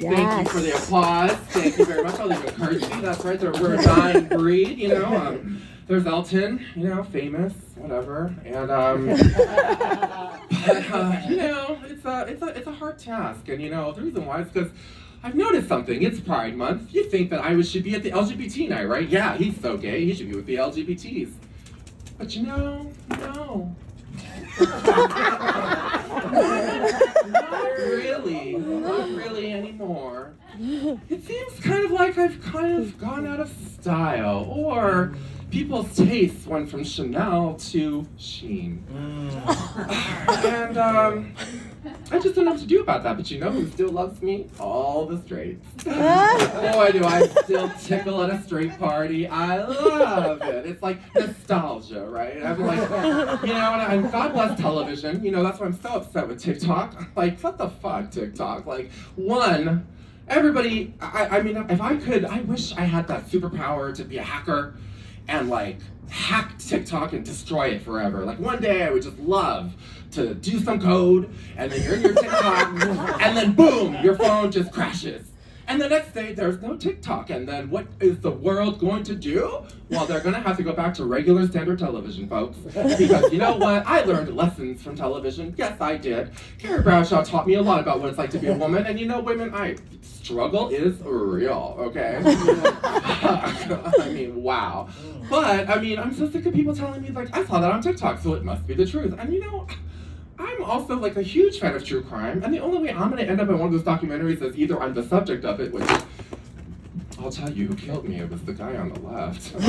Yes. Thank you for the applause. Thank you very much. I'll even encourage you. That's right. We're a dying breed, you know. There's Elton, you know, famous, whatever. And but you know, it's a hard task. And you know, the reason why is because I've noticed something. It's Pride Month. You think that I should be at the LGBT night, right? Yeah, he's so gay. He should be with the LGBTs. But you know, no. Not really anymore. It seems kind of like I've kind of gone out of style, or people's tastes went from Chanel to Sheen. And I just don't know what to do about that, but you know who still loves me? All the straights. Boy, do I still tickle at a straight party. I love it. It's like nostalgia, right? I'm like, you know, and God bless television. You know, that's why I'm so upset with TikTok. Like, what the fuck, TikTok? Like, one, everybody, I mean, if I could, I wish I had that superpower to be a hacker and like hack TikTok and destroy it forever. Like one day I would just love to do some code and then you're in your TikTok and then boom, your phone just crashes. And the next day there's no TikTok, and then what is the world going to do? Well, they're gonna have to go back to regular standard television, folks. Because you know what? I learned lessons from television. Yes, I did. Carrie Bradshaw taught me a lot about what it's like to be a woman, and you know, women, struggle is real, okay? I mean, wow. But, I mean, I'm so sick of people telling me, like, I saw that on TikTok, so it must be the truth. And you know, I'm also like a huge fan of true crime, and the only way I'm gonna end up in one of those documentaries is either I'm the subject of it, which I'll tell you who killed me, it was the guy on the left. But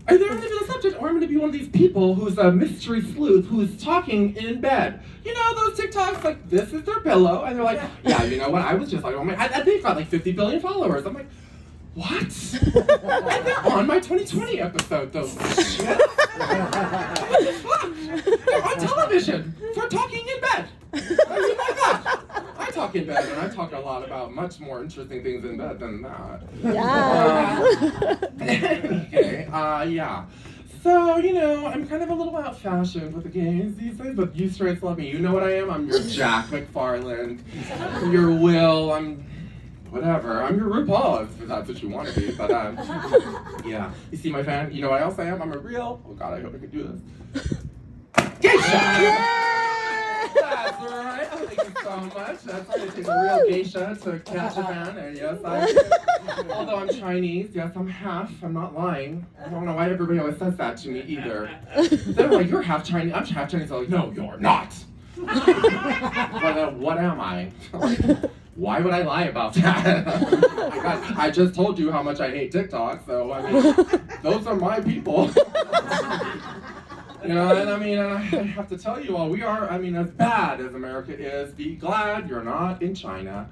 either I'm gonna be the subject or I'm gonna be one of these people who's a mystery sleuth who's talking in bed. You know, those TikToks, like, this is their pillow, and they're like, yeah, you know what, I was just like, oh my, they've got like 50 billion followers. I'm like, what? And they're on my 2020 episode, those shit. What the fuck? They're on television for talking in bed. I mean, my God. I talk in bed, and I talk a lot about much more interesting things in bed than that. Okay, yeah. So, you know, I'm kind of a little out-fashioned with the gays these days, but you straights love me. You know what I am? I'm your Jack McFarland, your Will, I'm whatever. I'm your RuPaul, if that's what you want to be, but yeah. You see my fan? You know what else I am? I'm a real, oh God, I hope I can do this. Geisha! That's right. Oh, thank you so much. That's right. It takes a real geisha to catch a fan, and yes, I do. Although I'm Chinese, yes, I'm half. I'm not lying. I don't know why everybody always says that to me either. They're like, you're half Chinese. I'm half Chinese. I'm like, no, you're not. But what am I? Why would I lie about that? I just told you how much I hate TikTok, so I mean, those are my people. You know, and I mean, and I have to tell you all, we are, I mean, as bad as America is, be glad you're not in China.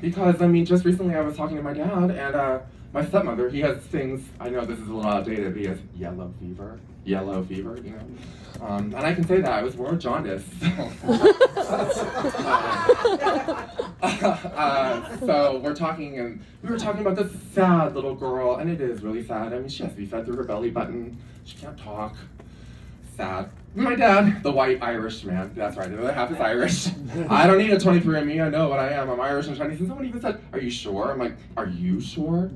Because, I mean, just recently I was talking to my dad, and my stepmother, he has things, I know this is a little outdated, but he has yellow fever, you know. And I can say that, I was more jaundice. So we're talking, and we were talking about this sad little girl, and it is really sad. I mean, she has to be fed through her belly button. She can't talk. Sad. My dad, the white Irish man, that's right, the other half is Irish. I don't need a 23andMe, I know what I am. I'm Irish and Chinese. And someone even said, are you sure? I'm like, are you sure?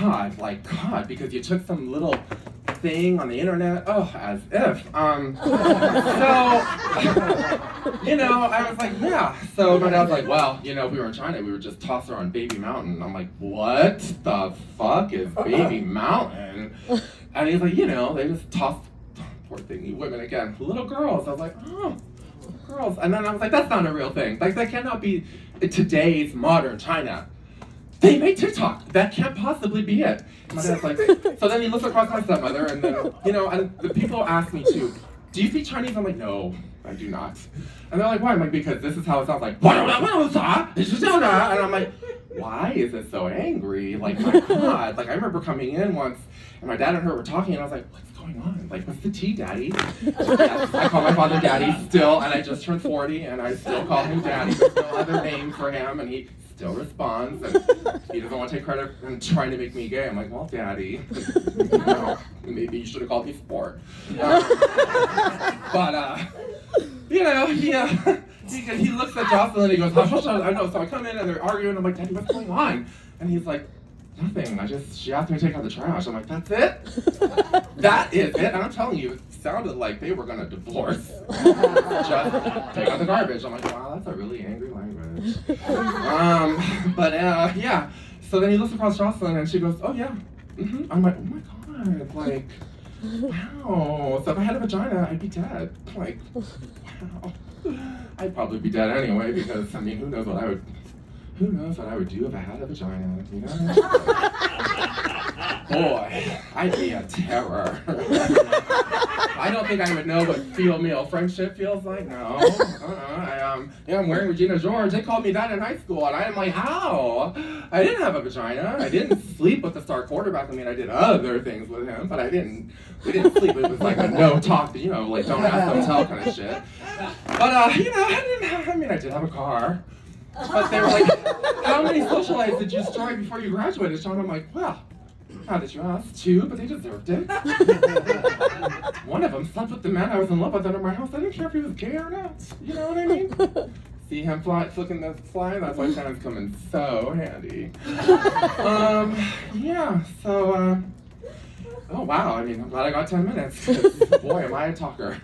God, because you took some little thing on the internet. Oh, as if. So, you know, I was like, yeah. So my dad's like, well, you know, if we were in China, we would just toss her on Baby Mountain. I'm like, what the fuck is Baby Mountain? And he's like, you know, they just toss, poor thing, women again, little girls. I was like, oh, girls. And then I was like, that's not a real thing. Like, that cannot be today's modern China. They made TikTok. That can't possibly be it. And my dad's like, so then he looks across my stepmother, and then, you know, and the people ask me too, do you speak Chinese? I'm like, no, I do not. And they're like, why? I'm like, because this is how it sounds like, and I'm like, why is it so angry? Like, my God. Like, I remember coming in once, and my dad and her were talking, and I was like, what's going on? Like, what's the tea, Daddy? Yes, I call my father Daddy still, and I just turned 40, and I still call him Daddy. There's no other name for him, and he still responds, and he doesn't want to take credit and trying to make me gay. I'm like, well, Daddy, you know, maybe you should have called me Sport. But you know, he looks at Jocelyn and he goes, hush, hush, hush. I know. So I come in and they're arguing. I'm like, Daddy, what's going on? And he's like, nothing. She asked me to take out the trash. I'm like, that's it? That is it? And I'm telling you, it sounded like they were going to divorce. Just take out the garbage. I'm like, wow, that's a really angry language. Yeah. So then he looks across Jocelyn and she goes, oh yeah. Mm-hmm. I'm like, oh my God. Like, wow. So if I had a vagina, I'd be dead. Like, wow. I'd probably be dead anyway because, I mean, who knows what I would do if I had a vagina, you know? Boy, I'd be a terror. I don't think I would know what female friendship feels like, no. I'm wearing Regina George. They called me that in high school, and I'm like, how? I didn't have a vagina. I didn't sleep with the star quarterback. I mean, I did other things with him, but we didn't sleep. It was like a no talk, you know, like don't ask, don't tell kind of shit. But, I did have a car. But they were like, how many social lives did you destroy before you graduated, Sean? I'm like, well, how did you ask? 2, but they deserved it. One of them slept with the man I was in love with under my house. I didn't care if he was gay or not. You know what I mean? See him flicking the fly? That's why Shannon's come in so handy. Oh wow, I mean, I'm glad I got 10 minutes. Boy, am I a talker.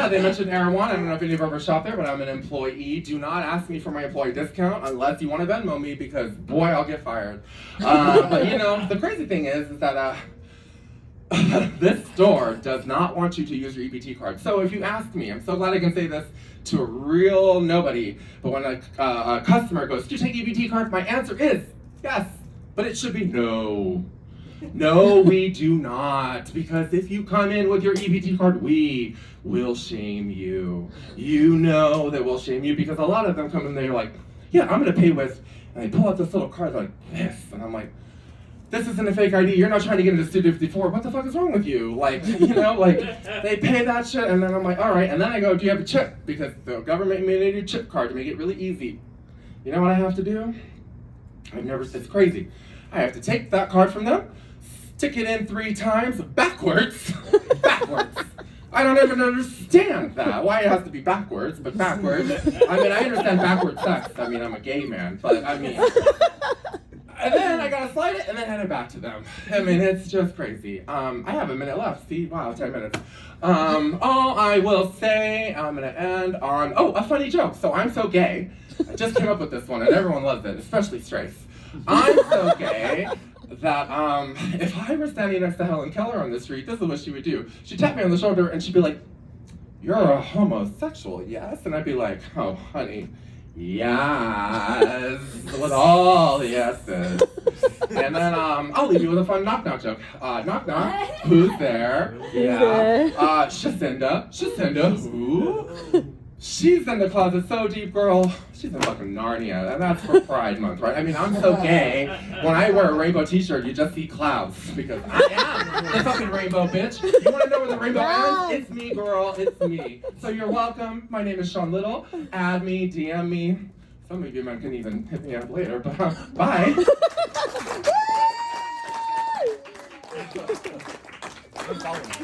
They mentioned Erewhon. I don't know if any of you have ever shopped there, but I'm an employee. Do not ask me for my employee discount unless you want to Venmo me because, boy, I'll get fired. But, you know, the crazy thing is that this store does not want you to use your EBT card. So if you ask me, I'm so glad I can say this to a real nobody, but when a customer goes, do you take EBT card? My answer is yes, but it should be no. No, we do not, because if you come in with your EBT card, we will shame you. You know that we'll shame you, because a lot of them come in, they're like, yeah, I'm going to pay with, and they pull out this little card like this, and I'm like, this isn't a fake ID, you're not trying to get into Studio 54, what the fuck is wrong with you? Like, you know, like, they pay that shit, and then I'm like, all right, and then I go, do you have a chip? Because the government made a chip card to make it really easy. You know what I have to do? It's crazy. I have to take that card from them, stick it in 3 times backwards. I don't even understand that. Why it has to be backwards, but backwards. I mean, I understand backward sex. I mean, I'm a gay man, but I mean. And then I gotta slide it and then hand it back to them. I mean, it's just crazy. I have a minute left. See, wow, 10 minutes. All I will say, I'm gonna end on, a funny joke. So I'm so gay. I just came up with this one and everyone loves it, especially straights. I'm so gay that if I were standing next to Helen Keller on the street, this is what she would do. She'd tap me on the shoulder and she'd be like, you're a homosexual, yes? And I'd be like, oh, honey, yes, with all the yeses. And then I'll leave you with a fun knock-knock joke. Knock-knock, who's there? Yeah. Shacinda, who? She's in the closet so deep, girl. She's in fucking Narnia, and that's for Pride Month, right? I mean, I'm so gay. When I wear a rainbow t-shirt, you just see clouds, because I am the fucking rainbow, bitch. You wanna know where the rainbow ends? It's me, girl, it's me. So you're welcome. My name is Sean Little. Add me, DM me. Some of you men can even hit me up later, but bye.